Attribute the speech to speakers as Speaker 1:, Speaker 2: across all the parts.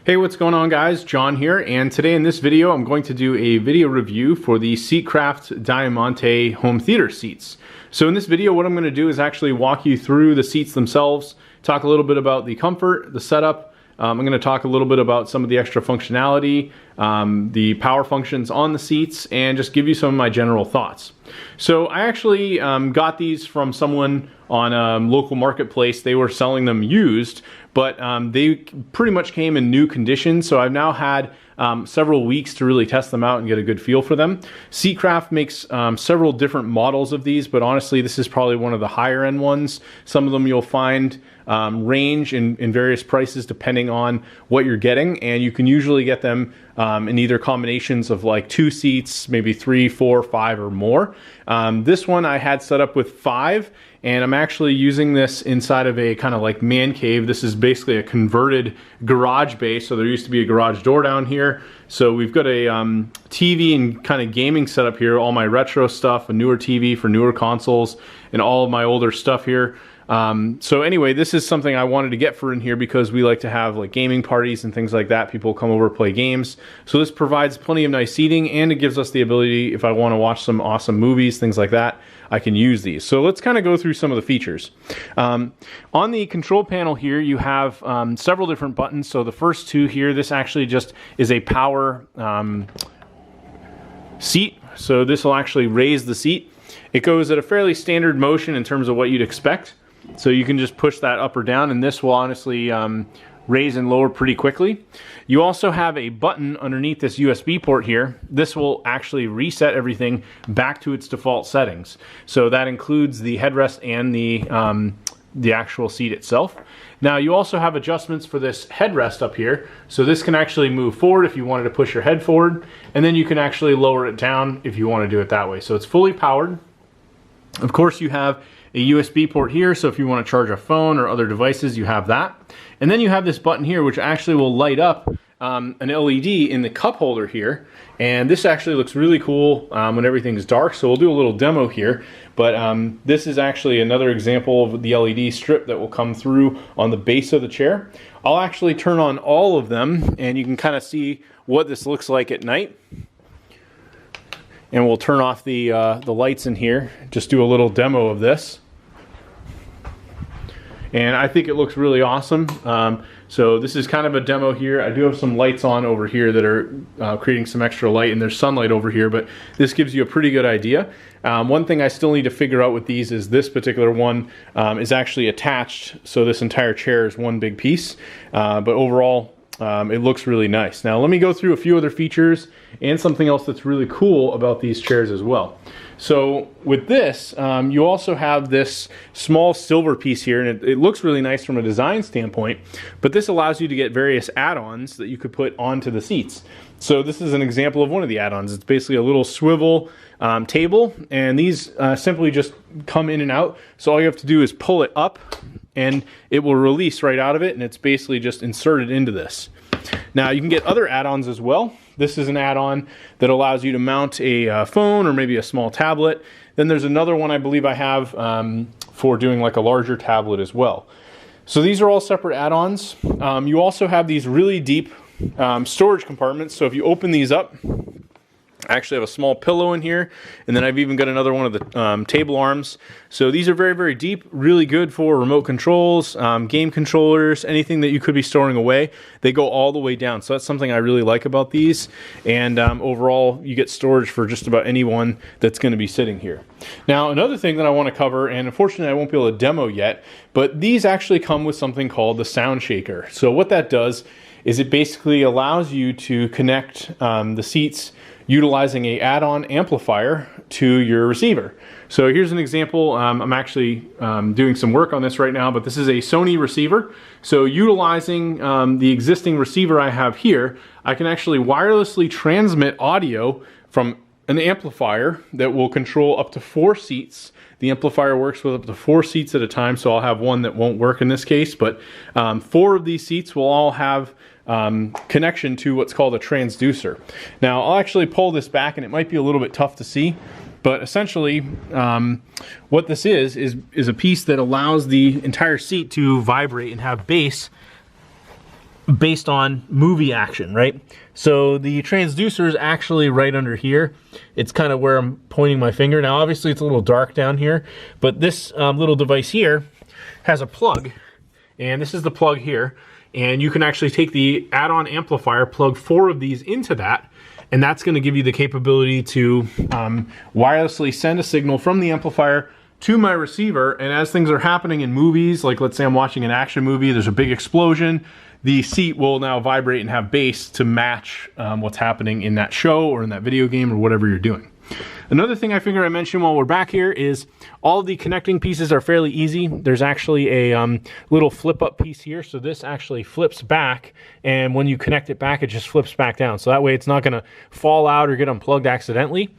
Speaker 1: Hey, what's going on guys? John here, and today in this video I'm going to do a video review for the Seatcraft Diamante home theater seats. So in this video what I'm going to do is actually walk you through the seats themselves, talk a little bit about the comfort, the setup. I'm going to talk a little bit about some of the extra functionality, the power functions on the seats, and just give you some of my general thoughts. So I actually got these from someone on a local marketplace. They were selling them used, but they pretty much came in new condition. So I've now had several weeks to really test them out and get a good feel for them. Seatcraft makes several different models of these, but honestly this is probably one of the higher end ones. Some of them you'll find range in various prices depending on what you're getting, and you can usually get them in either combinations of like 2 seats, maybe 3, 4, 5 or more. This one I had set up with 5, and I'm actually using this inside of a kind of like man cave. This is basically a converted garage base. So there used to be a garage door down here. So we've got a TV and kind of gaming setup here, all my retro stuff, a newer TV for newer consoles, and all of my older stuff here. So anyway, this is something I wanted to get for in here because we like to have like gaming parties and things like that. People come over, play games. So this provides plenty of nice seating, and it gives us the ability, if I want to watch some awesome movies, things like that, I can use these. So let's kind of go through some of the features. On the control panel here, you have several different buttons. So the first 2 here, this actually just is a power seat. So this will actually raise the seat. It goes at a fairly standard motion in terms of what you'd expect. So you can just push that up or down, and this will honestly raise and lower pretty quickly. You also have a button underneath this USB port here. This will actually reset everything back to its default settings. So that includes the headrest and the actual seat itself. Now you also have adjustments for this headrest up here. So this can actually move forward if you wanted to push your head forward, and then you can actually lower it down if you want to do it that way. So it's fully powered. Of course you have a USB port here, so if you want to charge a phone or other devices, you have that. And then you have this button here which actually will light up an LED in the cup holder here, and this actually looks really cool when everything's dark. So we'll do a little demo here, but this is actually another example of the LED strip that will come through on the base of the chair. I'll actually turn on all of them and you can kind of see what this looks like at night. And we'll turn off the lights in here, just do a little demo of this. And I think it looks really awesome. So this is kind of a demo here. I do have some lights on over here that are creating some extra light, and there's sunlight over here, but this gives you a pretty good idea. One thing I still need to figure out with these is this particular one is actually attached, so this entire chair is one big piece. But overall, it looks really nice. Now let me go through a few other features and something else that's really cool about these chairs as well. So with this, you also have this small silver piece here, and it looks really nice from a design standpoint, but this allows you to get various add-ons that you could put onto the seats. So this is an example of one of the add-ons. It's basically a little swivel table, and these simply just come in and out. So all you have to do is pull it up and it will release right out of it, and it's basically just inserted into this. Now you can get other add-ons as well. This is an add-on that allows you to mount a phone or maybe a small tablet. Then there's another one I believe I have for doing like a larger tablet as well. So these are all separate add-ons. You also have these really deep storage compartments. So if you open these up, I actually have a small pillow in here, and then I've even got another one of the table arms. So these are very, very deep, really good for remote controls, game controllers, anything that you could be storing away. They go all the way down. So that's something I really like about these. And overall, you get storage for just about anyone that's going to be sitting here. Now, another thing that I want to cover, and unfortunately I won't be able to demo yet, but these actually come with something called the Sound Shaker. So what that does is it basically allows you to connect the seats utilizing a add-on amplifier to your receiver. So here's an example. I'm actually doing some work on this right now, but this is a Sony receiver. So utilizing the existing receiver I have here, I can actually wirelessly transmit audio from an amplifier that will control up to 4 seats. The amplifier works with up to 4 seats at a time, so I'll have one that won't work in this case, but 4 of these seats will all have connection to what's called a transducer. Now I'll actually pull this back, and it might be a little bit tough to see, but essentially what this is a piece that allows the entire seat to vibrate and have bass based on movie action, right? So the transducer is actually right under here. It's kind of where I'm pointing my finger. Now obviously it's a little dark down here, but this little device here has a plug, and this is the plug here, and you can actually take the add-on amplifier, plug 4 of these into that, and that's going to give you the capability to wirelessly send a signal from the amplifier to my receiver. And as things are happening in movies, like let's say I'm watching an action movie, there's a big explosion, the seat will now vibrate and have bass to match what's happening in that show or in that video game or whatever you're doing. Another thing I figure I mention while we're back here is all of the connecting pieces are fairly easy. There's actually a little flip up piece here, so this actually flips back, and when you connect it back, it just flips back down. So that way it's not gonna fall out or get unplugged accidentally.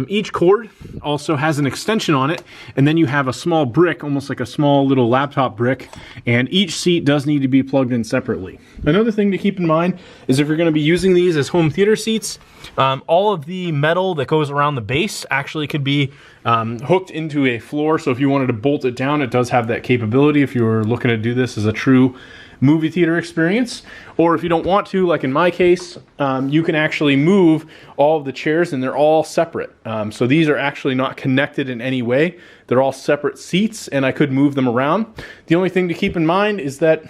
Speaker 1: Each cord also has an extension on it, and then you have a small brick, almost like a small little laptop brick, and each seat does need to be plugged in separately. Another thing to keep in mind is if you're going to be using these as home theater seats, all of the metal that goes around the base actually could be hooked into a floor, so if you wanted to bolt it down, it does have that capability if you were looking to do this as a true movie theater experience. Or if you don't want to, like in my case, you can actually move all of the chairs, and they're all separate. So these are actually not connected in any way. They're all separate seats, and I could move them around. The only thing to keep in mind is that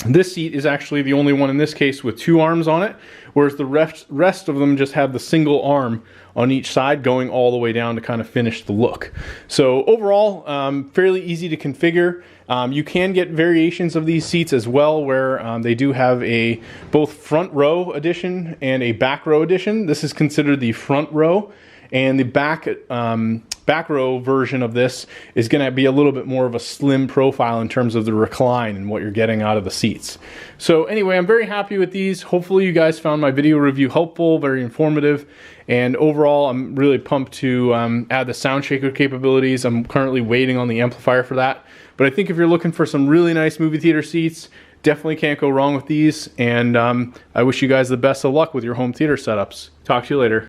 Speaker 1: this seat is actually the only one in this case with 2 arms on it, whereas the rest of them just have the single arm on each side going all the way down to kind of finish the look. So overall, fairly easy to configure. You can get variations of these seats as well, where they do have a both front row edition and a back row edition. This is considered the front row, and the back row version of this is going to be a little bit more of a slim profile in terms of the recline and what you're getting out of the seats. So anyway, I'm very happy with these. Hopefully you guys found my video review helpful, very informative, and overall I'm really pumped to add the sound shaker capabilities. I'm currently waiting on the amplifier for that, but I think if you're looking for some really nice movie theater seats, definitely can't go wrong with these, and I wish you guys the best of luck with your home theater setups. Talk to you later.